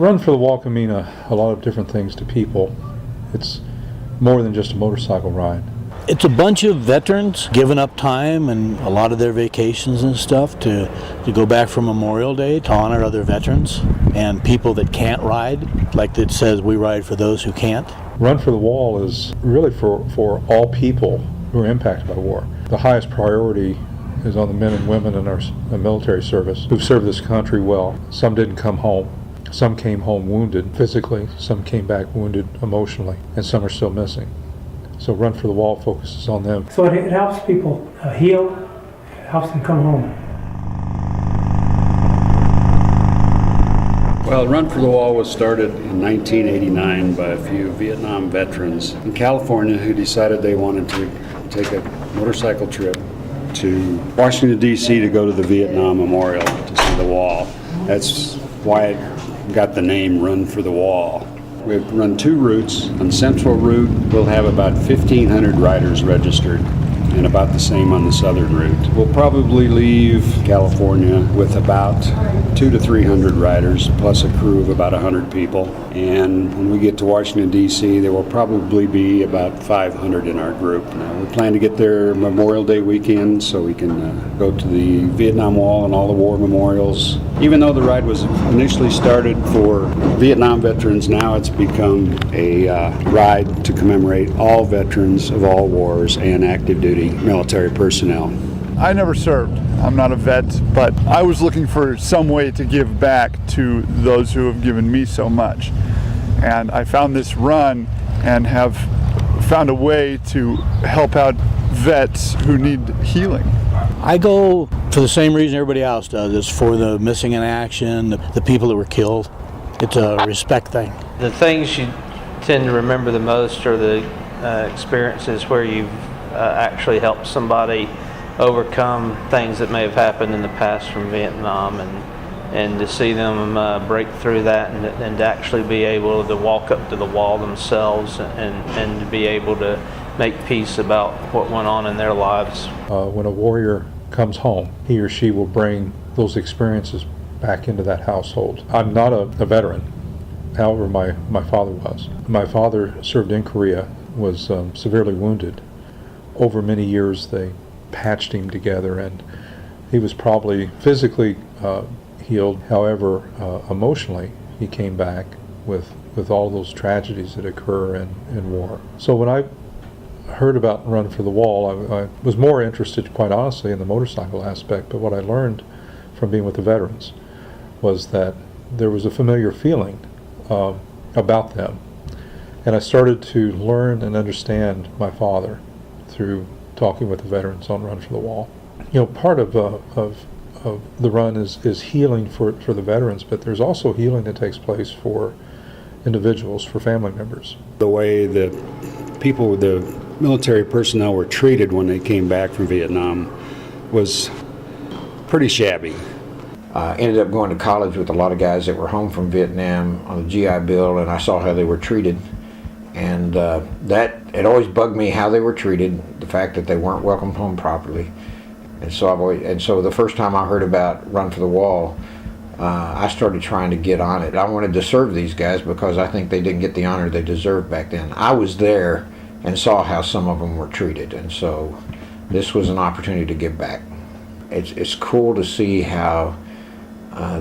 Run for the Wall can mean a lot of different things to people. It's more than just a motorcycle ride. It's a bunch of veterans giving up time and a lot of their vacations and stuff to go back for Memorial Day to honor other veterans and people that can't ride, like it says, we ride for those who can't. Run for the Wall is really for all people who are impacted by war. The highest priority is on the men and women in our military service who've served this country well. Some didn't come home. Some came home wounded physically, some came back wounded emotionally, and some are still missing. So Run for the Wall focuses on them. So it helps people heal, it helps them come home. Well, Run for the Wall was started in 1989 by a few Vietnam veterans in California who decided they wanted to take a motorcycle trip to Washington, D.C. to go to the Vietnam Memorial to see the wall. That's why it got the name Run for the Wall. We've run two routes. On the central route, we'll have about 1,500 riders registered, and about the same on the southern route. We'll probably leave California with about 200 to 300 riders, plus a crew of about 100 people. And when we get to Washington, D.C., there will probably be about 500 in our group. We plan to get there Memorial Day weekend so we can go to the Vietnam Wall and all the war memorials. Even though the ride was initially started for Vietnam veterans, now it's become a ride to commemorate all veterans of all wars and active duty military personnel. I never served. I'm not a vet, but I was looking for some way to give back to those who have given me so much. And I found this run and have found a way to help out vets who need healing. I go for the same reason everybody else does. It's for the missing in action, the people that were killed. It's a respect thing. The things you tend to remember the most are the experiences where you've actually helped somebody overcome things that may have happened in the past from Vietnam, and to see them break through that and to actually be able to walk up to the wall themselves and to be able to make peace about what went on in their lives. When a warrior comes home, he or she will bring those experiences back into that household. I'm not a veteran, however my father was. My father served in Korea, was severely wounded. Over many years they patched him together, and he was probably physically healed. However, emotionally he came back with all those tragedies that occur in war. So when I heard about Run for the Wall, I was more interested, quite honestly, in the motorcycle aspect, but what I learned from being with the veterans was that there was a familiar feeling about them, and I started to learn and understand my father through talking with the veterans on Run for the Wall. You know, part of the run is healing for the veterans, but there's also healing that takes place for individuals, for family members. The way the people, the military personnel were treated when they came back from Vietnam was pretty shabby. Ended up going to college with a lot of guys that were home from Vietnam on the GI Bill, and I saw how they were treated. And it always bugged me how they were treated, the fact that they weren't welcomed home properly. And so the first time I heard about Run for the Wall, I started trying to get on it. I wanted to serve these guys because I think they didn't get the honor they deserved back then. I was there and saw how some of them were treated, and so this was an opportunity to give back. It's cool to see how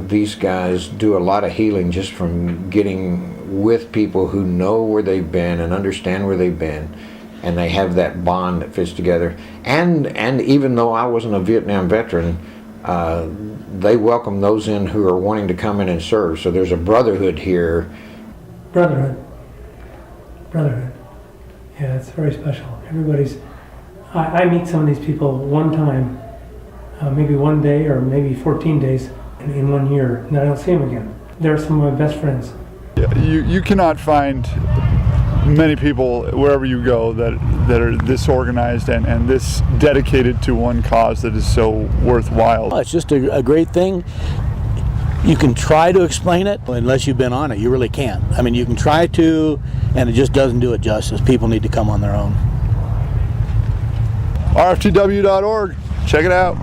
these guys do a lot of healing just from getting with people who know where they've been and understand where they've been, and they have that bond that fits together. And even though I wasn't a Vietnam veteran, they welcome those in who are wanting to come in and serve. So there's a brotherhood here. Brotherhood. Yeah, it's very special. I meet some of these people one time, maybe one day or maybe 14 days in 1 year, and I don't see them again. They're some of my best friends. Yeah, you cannot find many people wherever you go that are this organized and this dedicated to one cause that is so worthwhile. Well, it's just a great thing. You can try to explain it, unless you've been on it, you really can't. I mean, you can try to, and it just doesn't do it justice. People need to come on their own. RFTW.org, check it out.